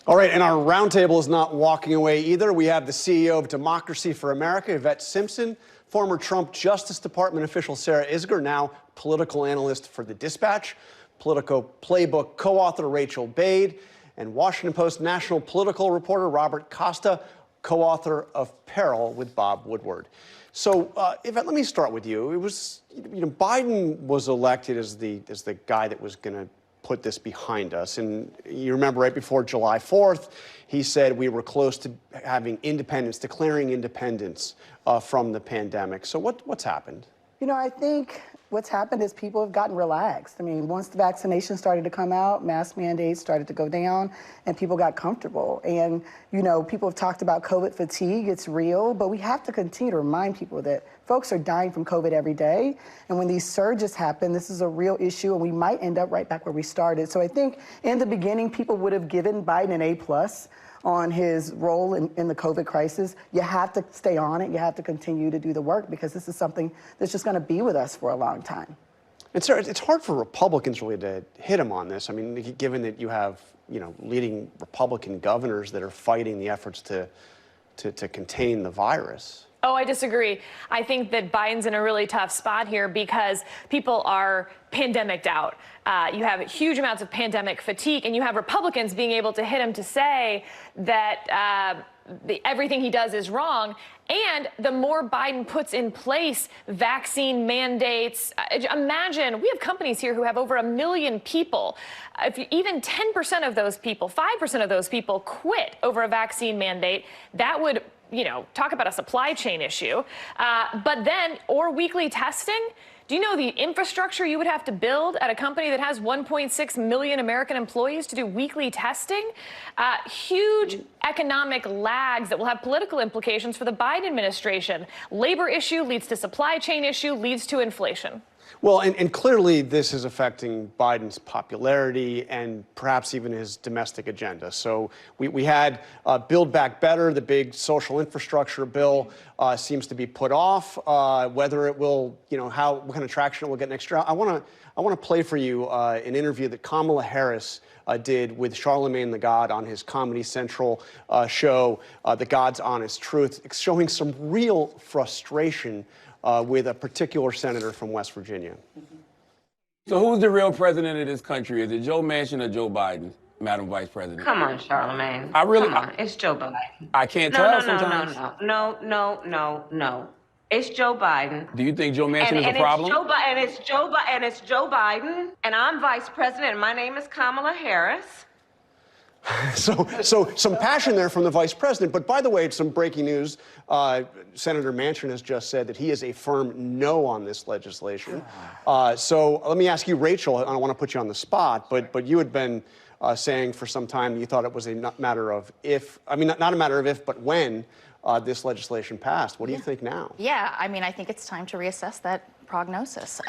All right, and our roundtable is not walking away either. We have the CEO of Democracy for America, Yvette Simpson, former Trump Justice Department official Sarah Isgur, now political analyst for The Dispatch, Politico Playbook co-author Rachel Bade, and Washington Post national political reporter Robert Costa, co-author of Peril with Bob Woodward. So, Yvette, let me start with you. It was, Biden was elected as the guy that was going to put this behind us. And you remember right before July 4th, he said we were close to having independence, declaring independence from the pandemic. So what's happened? I think what's happened is people have gotten relaxed. I mean, once the vaccination started to come out, mask mandates started to go down, and people got comfortable. And, people have talked about COVID fatigue. It's real, but we have to continue to remind people that folks are dying from COVID every day. And when these surges happen, this is a real issue, and we might end up right back where we started. So I think in the beginning, people would have given Biden an A+ on his role in the COVID crisis. You have to stay on it. You have to continue to do the work, because this is something that's just going to be with us for a long time. And sir, it's hard for Republicans really to hit him on this. I mean, given that you have, leading Republican governors that are fighting the efforts to contain the virus. Oh, I disagree. I think that Biden's in a really tough spot here because people are pandemicked out. You have huge amounts of pandemic fatigue, and you have Republicans being able to hit him to say that everything he does is wrong. And the more Biden puts in place vaccine mandates, imagine we have companies here who have over 1 million people. If even 10% of those people, 5% of those people quit over a vaccine mandate, that would talk about a supply chain issue. But then, or weekly testing. Do you know the infrastructure you would have to build at a company that has 1.6 million American employees to do weekly testing? Huge economic lags that will have political implications for the Biden administration. Labor issue leads to supply chain issue, leads to inflation. Well, and clearly this is affecting Biden's popularity and perhaps even his domestic agenda. So we had Build Back Better, the big social infrastructure bill, seems to be put off. Whether it will, what kind of traction it will get next year. I want to play for you an interview that Kamala Harris did with Charlemagne the God on his Comedy Central show, The God's Honest Truth, showing some real frustration with a particular senator from West Virginia. So who's the real president of this country? Is it Joe Manchin or Joe Biden, Madam Vice President? Come on, Charlemagne. Come on. It's Joe Biden. I can't tell sometimes. No. It's Joe Biden. Do you think Joe Manchin is a problem? It's Joe Biden, and I'm Vice President, and my name is Kamala Harris. So some passion there from the vice president. But by the way, some breaking news. Senator Manchin has just said that he is a firm no on this legislation. So let me ask you, Rachel, I don't want to put you on the spot, but you had been saying for some time that you thought it was a matter of if, not a matter of if, but when this legislation passed. What do you think now? Yeah, I think it's time to reassess that prognosis.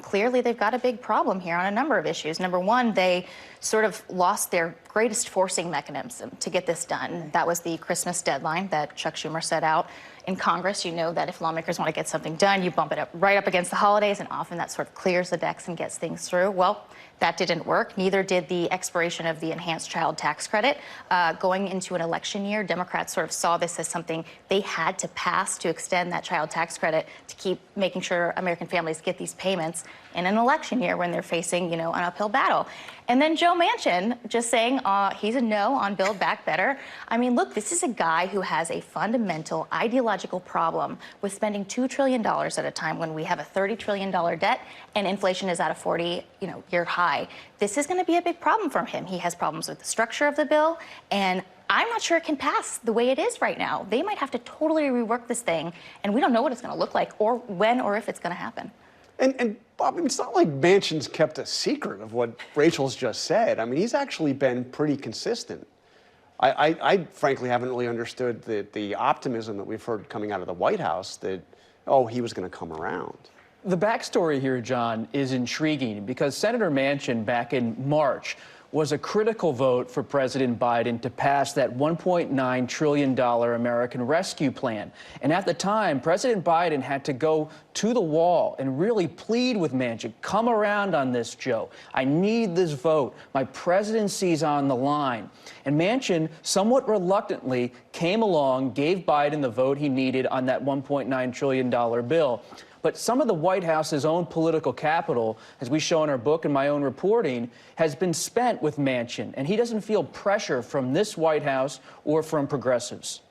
Clearly, they've got a big problem here on a number of issues. Number one, they sort of lost their greatest forcing mechanism to get this done. That was the Christmas deadline that Chuck Schumer set out. In Congress, you know that if lawmakers want to get something done, you bump it up right up against the holidays, and often that sort of clears the decks and gets things through. Well, that didn't work. Neither did the expiration of the enhanced child tax credit. Going into an election year, Democrats sort of saw this as something they had to pass to extend that child tax credit to keep making sure American families get these payments in an election year when they're facing, an uphill battle. And then Joe Manchin just saying he's a no on Build Back Better. Look, this is a guy who has a fundamental ideological problem with spending $2 trillion at a time when we have a $30 trillion debt and inflation is at a 40-year high. This is going to be a big problem for him. He has problems with the structure of the bill, and I'm not sure it can pass the way it is right now. They might have to totally rework this thing, and we don't know what it's going to look like or when or if it's going to happen. And Bob, it's not like Manchin's kept a secret of what Rachel's just said. He's actually been pretty consistent. I frankly haven't really understood the optimism that we've heard coming out of the White House that, he was going to come around. The backstory here, John, is intriguing because Senator Manchin back in March was a critical vote for President Biden to pass that $1.9 trillion American Rescue Plan. And at the time, President Biden had to go to the wall and really plead with Manchin, come around on this, Joe. I need this vote. My presidency's on the line. And Manchin, somewhat reluctantly, came along, gave Biden the vote he needed on that $1.9 trillion bill. But some of the White House's own political capital, as we show in our book and my own reporting, has been spent with Manchin, and he doesn't feel pressure from this White House or from progressives.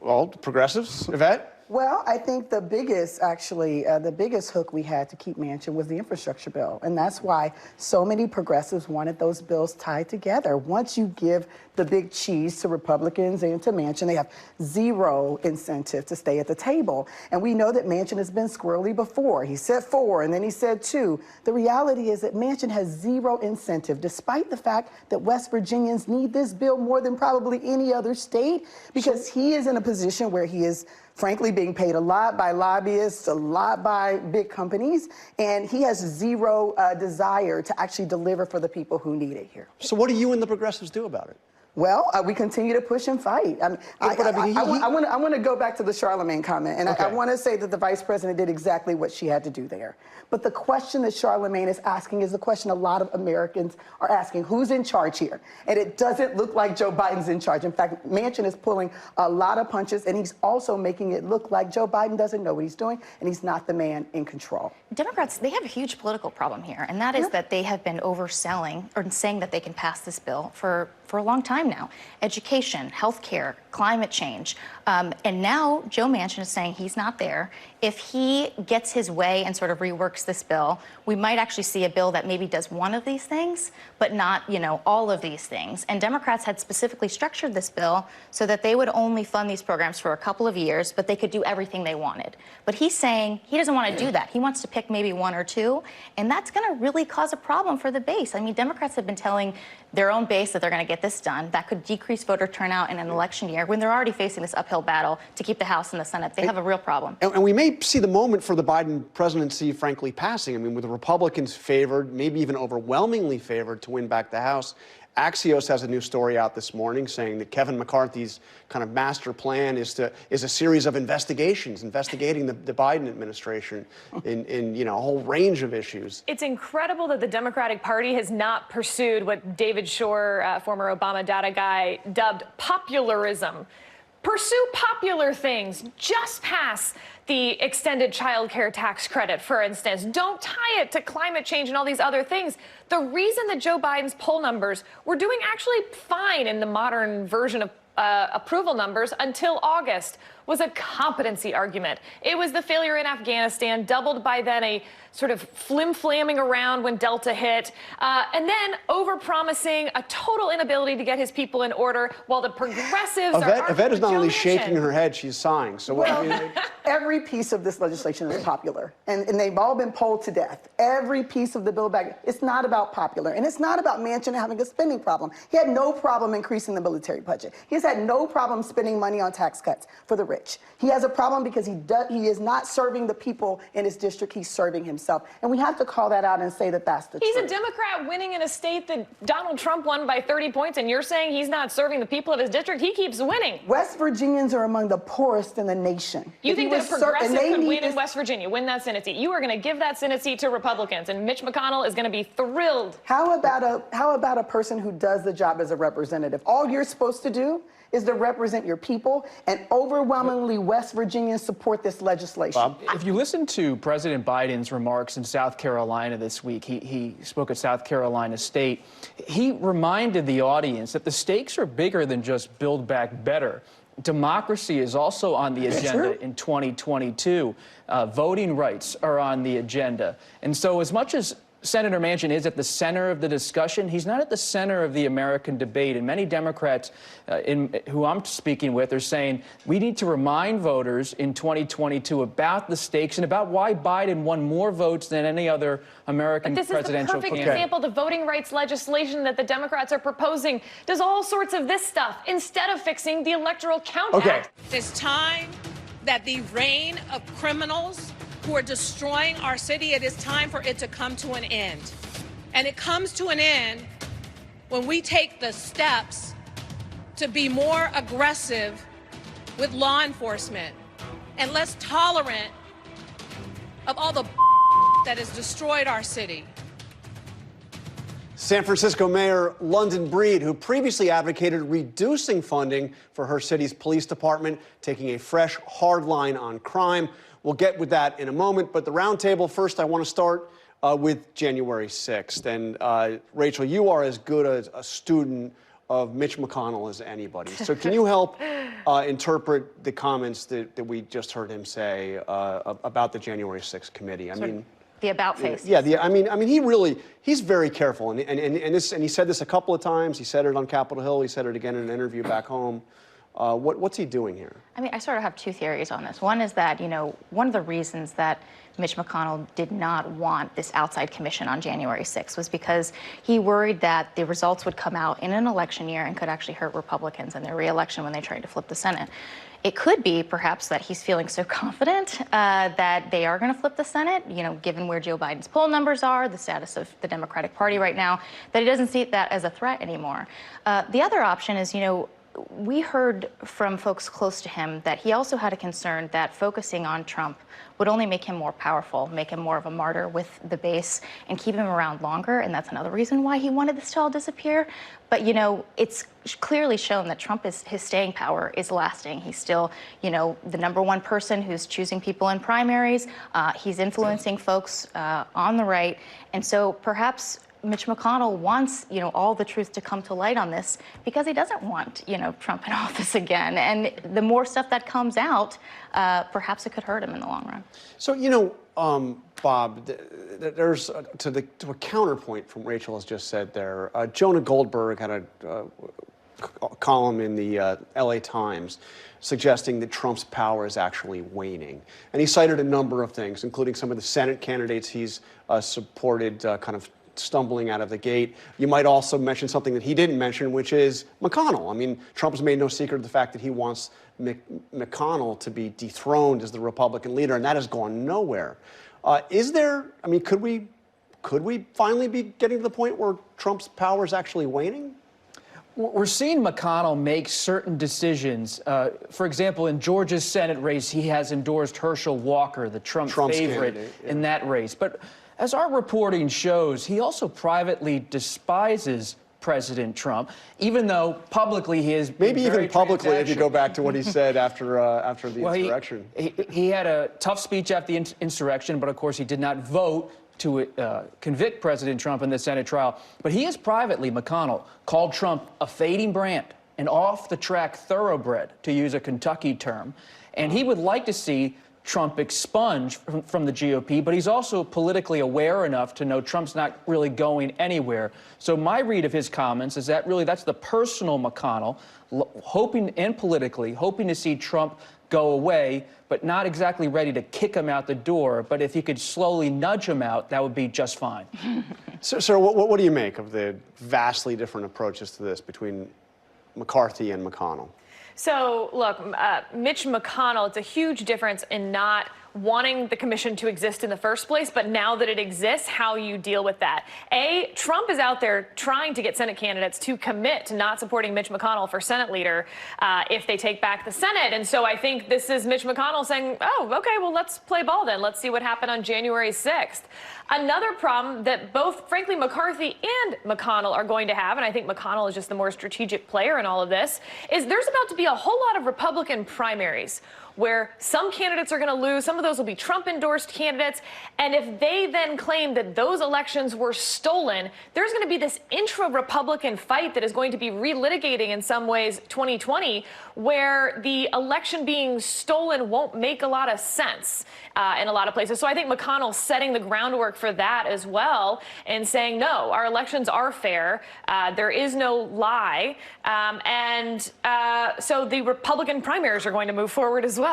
Well, progressives, Yvette? Well, I think the biggest, the biggest hook we had to keep Manchin was the infrastructure bill. And that's why so many progressives wanted those bills tied together. Once you give the big cheese to Republicans and to Manchin, they have zero incentive to stay at the table. And we know that Manchin has been squirrely before. He said 4, and then he said 2. The reality is that Manchin has zero incentive, despite the fact that West Virginians need this bill more than probably any other state, because he is in a position where he is frankly being paid a lot by lobbyists, a lot by big companies, and he has zero desire to actually deliver for the people who need it here. So what do you and the progressives do about it? Well, we continue to push and fight. I want to go back to the Charlemagne comment, and I want to say that the vice president did exactly what she had to do there. But the question that Charlemagne is asking is the question a lot of Americans are asking: who's in charge here? And it doesn't look like Joe Biden's in charge. In fact, Manchin is pulling a lot of punches, and he's also making it look like Joe Biden doesn't know what he's doing, and he's not the man in control. Democrats, they have a huge political problem here, and that is that they have been overselling or saying that they can pass this bill for a long time now. Education, healthcare, climate change. And now Joe Manchin is saying he's not there. If he gets his way and sort of reworks this bill, we might actually see a bill that maybe does one of these things, but not, all of these things. And Democrats had specifically structured this bill so that they would only fund these programs for a couple of years, but they could do everything they wanted. But he's saying he doesn't want to do that. He wants to pick maybe 1 or 2, and that's going to really cause a problem for the base. I mean, Democrats have been telling their own base that they're going to get this done. That could decrease voter turnout in an election year when they're already facing this uphill battle to keep the House and the Senate. They have a real problem. And we may see the moment for the Biden presidency, frankly, passing. I mean, with the Republicans favored, maybe even overwhelmingly favored to win back the House. Axios has a new story out this morning saying that Kevin McCarthy's kind of master plan is a series of investigations, investigating the Biden administration in a whole range of issues. It's incredible that the Democratic Party has not pursued what David Shor, former Obama data guy, dubbed popularism. Pursue popular things. Just pass the extended child care tax credit, for instance. Don't tie it to climate change and all these other things. The reason that Joe Biden's poll numbers were doing actually fine in the modern version of approval numbers until August was a competency argument. It was the failure in Afghanistan, doubled by then a sort of flim-flamming around when Delta hit, and then over-promising a total inability to get his people in order, while the progressives are Yvette is not only Manchin. shaking her head, she's sighing. So every piece of this legislation is popular, and they've all been polled to death. Every piece of the bill back, it's not about popular, and it's not about Manchin having a spending problem. He had no problem increasing the military budget. He has had no problem spending money on tax cuts for the rich. He has a problem because he is not serving the people in his district. He's serving himself. And we have to call that out and say that that's the truth. He's a Democrat winning in a state that Donald Trump won by 30 points, and you're saying he's not serving the people of his district? He keeps winning. West Virginians are among the poorest in the nation. You think that a progressive could win in West Virginia, win that Senate seat? You are going to give that Senate seat to Republicans, and Mitch McConnell is going to be thrilled. How about a person who does the job as a representative? All you're supposed to do is to represent your people, and overwhelmingly West Virginians support this legislation. Bob? If you listen to President Biden's remarks in South Carolina this week, he spoke at South Carolina State, he reminded the audience that the stakes are bigger than just Build Back Better. Democracy is also on the agenda in 2022. Voting rights are on the agenda. And so as much as Senator Manchin is at the center of the discussion, he's not at the center of the American debate. And many Democrats who I'm speaking with are saying we need to remind voters in 2022 about the stakes and about why Biden won more votes than any other American presidential candidate. This is the perfect example. The voting rights legislation that the Democrats are proposing does all sorts of this stuff instead of fixing the Electoral Count Act. It's time that the reign of criminals who are destroying our city, it is time for it to come to an end. And it comes to an end when we take the steps to be more aggressive with law enforcement and less tolerant of all the that has destroyed our city. San Francisco Mayor London Breed, who previously advocated reducing funding for her city's police department, taking a fresh, hard line on crime. We'll get with that in a moment, but the roundtable first, I want to start with January 6th. And Rachel, you are as good a student of Mitch McConnell as anybody. So can you help interpret the comments that we just heard him say about the January 6th committee? I mean, the about face. Yeah, I mean, he's very careful, and he said this a couple of times. He said it on Capitol Hill. He said it again in an interview back home. What's he doing here? I mean, I sort of have two theories on this. One is that, one of the reasons that Mitch McConnell did not want this outside commission on January 6th was because he worried that the results would come out in an election year and could actually hurt Republicans in their reelection when they tried to flip the Senate. It could be, perhaps, that he's feeling so confident that they are going to flip the Senate, given where Joe Biden's poll numbers are, the status of the Democratic Party right now, that he doesn't see that as a threat anymore. The other option is, we heard from folks close to him that he also had a concern that focusing on Trump would only make him more powerful, make him more of a martyr with the base, and keep him around longer. And that's another reason why he wanted this to all disappear. But, it's clearly shown that his staying power is lasting. He's still, the #1 person who's choosing people in primaries. He's influencing folks on the right. And so perhaps Mitch McConnell wants, all the truth to come to light on this because he doesn't want, Trump in office again. And the more stuff that comes out, perhaps it could hurt him in the long run. So, Bob, there's to a counterpoint from Rachel has just said there. Jonah Goldberg had a column in the LA Times suggesting that Trump's power is actually waning. And he cited a number of things, including some of the Senate candidates he's supported kind of stumbling out of the gate. You might also mention something that he didn't mention, which is McConnell. I mean, Trump has made no secret of the fact that he wants McConnell to be dethroned as the Republican leader, and that has gone nowhere. Could we finally be getting to the point where Trump's power is actually waning? We're seeing McConnell make certain decisions. For example, in Georgia's Senate race, he has endorsed Herschel Walker, the Trump's favorite in that race. But as our reporting shows, he also privately despises President Trump, even though publicly he is maybe even publicly if you go back to what he said after the insurrection. He had a tough speech after the insurrection, but of course he did not vote to convict President Trump in the Senate trial. But he has privately, McConnell, called Trump a fading brand, an off-the-track thoroughbred, to use a Kentucky term. And he would like to see Trump expunged from the GOP, but he's also politically aware enough to know Trump's not really going anywhere. So my read of his comments is that really that's the personal McConnell, hoping to see Trump go away, but not exactly ready to kick him out the door. But if he could slowly nudge him out, that would be just fine. So what do you make of the vastly different approaches to this between McCarthy and McConnell? So, look, Mitch McConnell, it's a huge difference in not wanting the commission to exist in the first place, but now that it exists, how you deal with that. Trump is out there trying to get Senate candidates to commit to not supporting Mitch McConnell for Senate leader if they take back the Senate. And so I think this is Mitch McConnell saying, oh, okay, well, let's play ball then. Let's see what happened on January 6th. Another problem that both, frankly, McCarthy and McConnell are going to have, and I think McConnell is just the more strategic player in all of this, is there's about to be a whole lot of Republican primaries where some candidates are going to lose. Some of those will be Trump-endorsed candidates. And if they then claim that those elections were stolen, there's going to be this intra-Republican fight that is going to be relitigating in some ways 2020, where the election being stolen won't make a lot of sense in a lot of places. So I think McConnell's setting the groundwork for that as well and saying, no, our elections are fair. There is no lie. So the Republican primaries are going to move forward as well.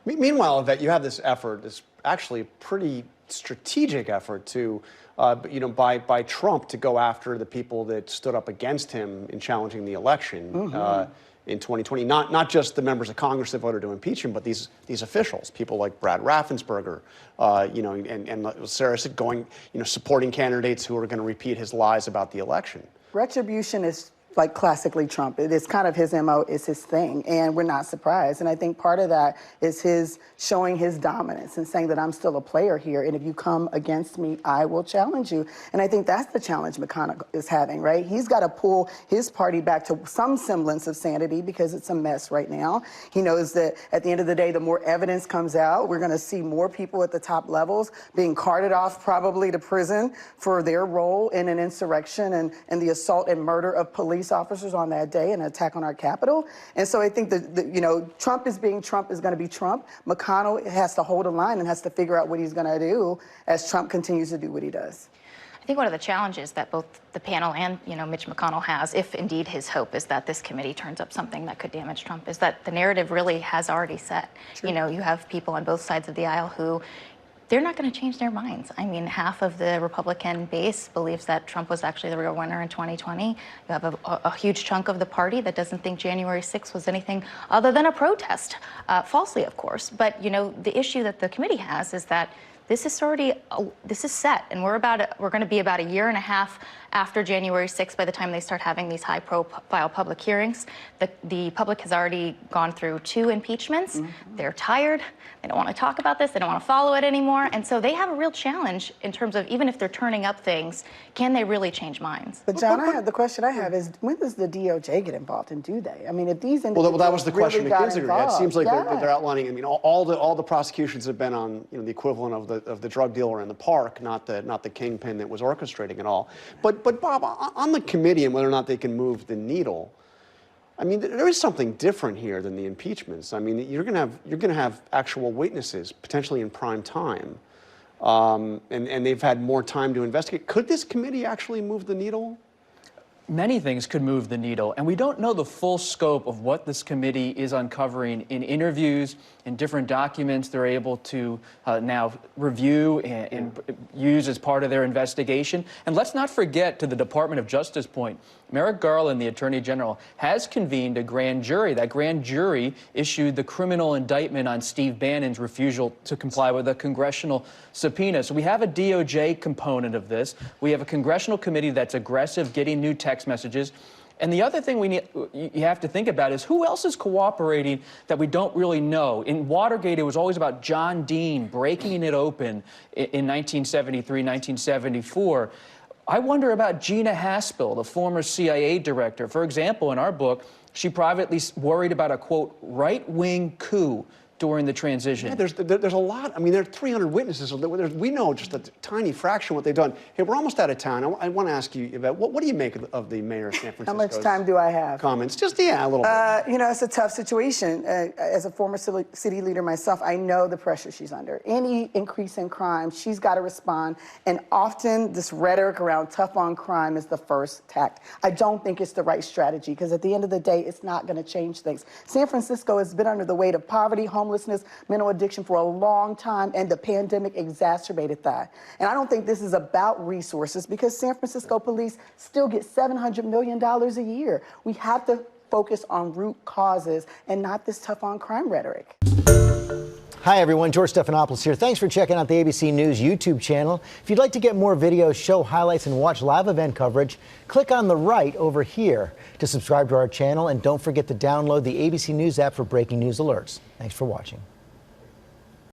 Meanwhile, Yvette, you have this effort, this actually pretty strategic effort to, by Trump to go after the people that stood up against him in challenging the election in 2020. Not just the members of Congress that voted to impeach him, but these officials, people like Brad Raffensperger, and Sarah said supporting candidates who are going to repeat his lies about the election. Retribution is like classically Trump. It is kind of his MO, it's his thing, and we're not surprised. And I think part of that is his showing his dominance and saying that I'm still a player here, and if you come against me, I will challenge you. And I think that's the challenge McConnell is having, right? He's got to pull his party back to some semblance of sanity because it's a mess right now. He knows that at the end of the day, the more evidence comes out, we're going to see more people at the top levels being carted off probably to prison for their role in an insurrection and the assault and murder of police officers on that day, an attack on our Capitol. And so I think that, Trump is being Trump is going to be Trump. McConnell has to hold a line and has to figure out what he's going to do as Trump continues to do what he does. I think one of the challenges that both the panel and, Mitch McConnell has, if indeed his hope is that this committee turns up something that could damage Trump, is that the narrative really has already set. True. You have people on both sides of the aisle who they're not going to change their minds. I mean, half of the Republican base believes that Trump was actually the real winner in 2020. You have a huge chunk of the party that doesn't think January 6th was anything other than a protest, falsely, of course. But, the issue that the committee has is that this is set, and we're going to be about a year and a half after January 6th by the time they start having these high-profile public hearings. The public has already gone through 2 impeachments. Mm-hmm. They're tired. They don't want to talk about this. They don't want to follow it anymore. And so they have a real challenge in terms of, even if they're turning up things, can they really change minds? But John, the question I have is, when does the DOJ get involved, and do they? I mean, if these individuals well, that was the question really at Kinzinger. It seems like yeah. they're outlining. I mean, all the prosecutions have been on the equivalent of the drug dealer in the park, not the kingpin that was orchestrating it all. But Bob, on the committee and whether or not they can move the needle, I mean, there is something different here than the impeachments. I mean, you're going to have actual witnesses potentially in prime time, and they've had more time to investigate. Could this committee actually move the needle? Many things could move the needle, and we don't know the full scope of what this committee is uncovering in interviews, in different documents they're able to now review and use as part of their investigation. And let's not forget, to the Department of Justice point, Merrick Garland, the Attorney General, has convened a grand jury. That grand jury issued the criminal indictment on Steve Bannon's refusal to comply with a congressional subpoena. So we have a DOJ component of this. We have a congressional committee that's aggressive, getting new text messages. And the other thing you have to think about is who else is cooperating that we don't really know. In Watergate, it was always about John Dean breaking it open in 1973, 1974. I wonder about Gina Haspel, the former CIA director. For example, in our book, she privately worried about a, quote, right-wing coup during the transition. Yeah, there's a lot. I mean, there are 300 witnesses. We know just a tiny fraction of what they've done. Hey, we're almost out of time. I want to ask you, Yvette, what do you make of the mayor of San Francisco? How much time do I have? Comments. Just, a little bit. It's a tough situation. As a former city leader myself, I know the pressure she's under. Any increase in crime, she's got to respond. And often this rhetoric around tough on crime is the first tact. I don't think it's the right strategy, because at the end of the day, it's not going to change things. San Francisco has been under the weight of poverty, homelessness, mental addiction for a long time, and the pandemic exacerbated that. And I don't think this is about resources, because San Francisco police still get $700 million a year. We have to focus on root causes and not this tough on crime rhetoric. Hi, everyone. George Stephanopoulos here. Thanks for checking out the ABC News YouTube channel. If you'd like to get more videos, show highlights, and watch live event coverage, click on the right over here to subscribe to our channel. And don't forget to download the ABC News app for breaking news alerts. Thanks for watching.